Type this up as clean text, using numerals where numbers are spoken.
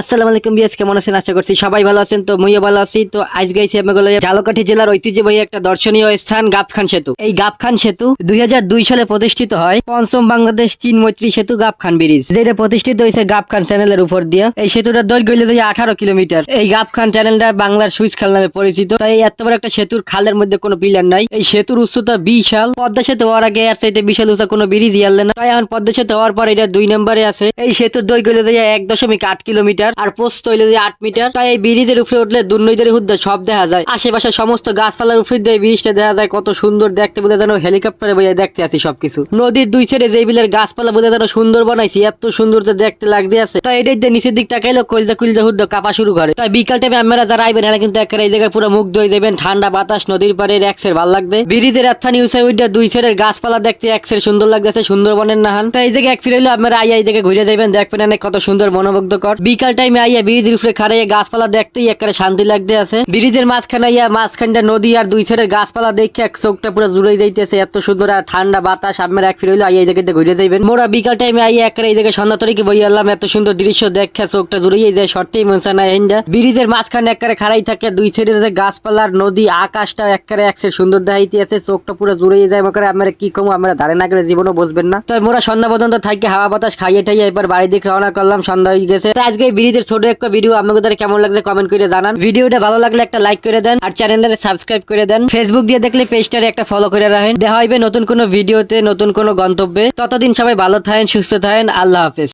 আসসালামু আলাইকুম বিয়াস, কেমন আছেন? আশা করছি সবাই ভালো আছেন। তো মুইও ভালো আছি। তো আজ গাইছি আমি ঝালকাঠি জেলার ঐতিহ্যবাহী একটা দর্শনীয় স্থান গাবখান সেতু। এই গাবখান সেতু 2002 সালে প্রতিষ্ঠিত হয়। পঞ্চম বাংলাদেশ চীন মৈত্রী সেতু গাবখান ব্রিজ, যেটা প্রতিষ্ঠিত হয়েছে গাবখান চ্যানেলের উপর দিয়ে। এই সেতুটার দৈর্ঘ্য হইল 18 কিলোমিটার। এই গাবখান চ্যানেলটা বাংলার সুইচ খাল নামে পরিচিত। তাই এই এত বড় একটা সেতুর খালের মধ্যে কোনো পিলার নাই। এই সেতুর উচ্চতা বিশাল। পদ্মা সেতু হওয়ার আগে এর চাইতে বিশাল উঁচা কোনো ব্রিজ ইয়ারলে না। তাই এখন পদ্মা সেতু হওয়ার পর এটা 2 নম্বরে আছে। এই সেতুর দৈর্ঘ্য হইল 1.8 কিলোমিটার আর পোস্ত হইল 8 মিটার। তাই এই ব্রিজের উপরে উঠলে দুর্নৈদের হুদ্দা সব দেখা যায়। আশেপাশে সমস্ত গাছপালার উপরে দিয়ে ব্রিজটা দেখা যায়। কত সুন্দর দেখতে, বোঝা যেন হেলিকপ্টারে বইয়া দেখতে আসি সবকিছু। নদীর দুই সাইডে যে বিলের গাছপালা বোঝা যেন সুন্দর বানাইছি, এত সুন্দর যে দেখতে লাগতে আছে। তাই এটাই যে নিচের দিক তাকাইলো কলজা কুলজা হুদ্দা কাপা শুরু করে। তাই বিকাল টাইমে আপনারা যারা আইবেন এরা কিন্তু একেবারে এই জায়গায় পুরো মুগ্ধ হয়ে যাবেন। ঠান্ডা বাতাস, নদীর পাড়ে এক্সের ভালো লাগবে। ব্রিজের এত্থানি উঁচা উইডা দুই সাইডের গাছপালা দেখতে এক্সের সুন্দর লাগতেছে, সুন্দরবনের নাহান। তাই এই জায়গায় এক ফিরে আপনারা আইয়া এই জায়গায় ঘুরে যাবেন, দেখবেন অনেক কত সুন্দর মনোমুগ্ধকর। বিকাল টাইমে আইয়া ব্রিজের উপরে খাড়াইয়া গাছপালা দেখতেই একেবারে শান্তি লাগতে আছে। ব্রিজের মাঝখানে আইয়া মাঝখানটা নদী আর দুই সাইডের গাছপালা দেখে এক চোখটা পুরো জুড়ে যাইতেছে। এত সুন্দর আর ঠান্ডা বাতাস। আপনারা এক ফিরে হইলো আইয়া এই জায়গাতে ঘুরে যাবেন। মোরা বিকাল টাইমে আইয়া একেবারে এই জায়গায় সন্ধ্যা তরিকে বই আনলাম। এত সুন্দর দৃশ্য দেখে চোখটা জুড়িয়ে যায়, সত্যিই মনসা না হেন্দা। ব্রিজের মাঝখানে একেবারে খাড়াই থাকে, দুই সাইডে গাছপালার নদী, আকাশটা একেবারে একসের সুন্দর দেখাইতে আছে। চোখটা পুরো জুড়িয়ে যায়। মনে আপনারা কি কম, আমরা ধারে না গেলে জীবনও বুঝবেন না। তাই মোরা সন্ধ্যা পর্যন্ত থাকি হাওয়া বাতাস খাইয়ে ঠাইয়ে এবার বাড়ি দিকে রওনা করলাম। সন্ধ্যা হয়ে গেছে। তো আজকে এই ব্রিজের ছোট একটা ভিডিও আপনাদের কেমন লাগছে কমেন্ট করে জানান। ভিডিওটা ভালো লাগলে একটা লাইক করে দেন আর চ্যানেলটা সাবস্ক্রাইব করে দেন। ফেসবুক দিয়ে দেখলে পেজটারে একটা ফলো করে রাখেন। দেখা হইবে নতুন কোনো ভিডিওতে, নতুন কোনো গন্তব্যে। ততদিন সবাই ভালো থাকেন, সুস্থ থাকেন। আল্লাহ হাফেজ।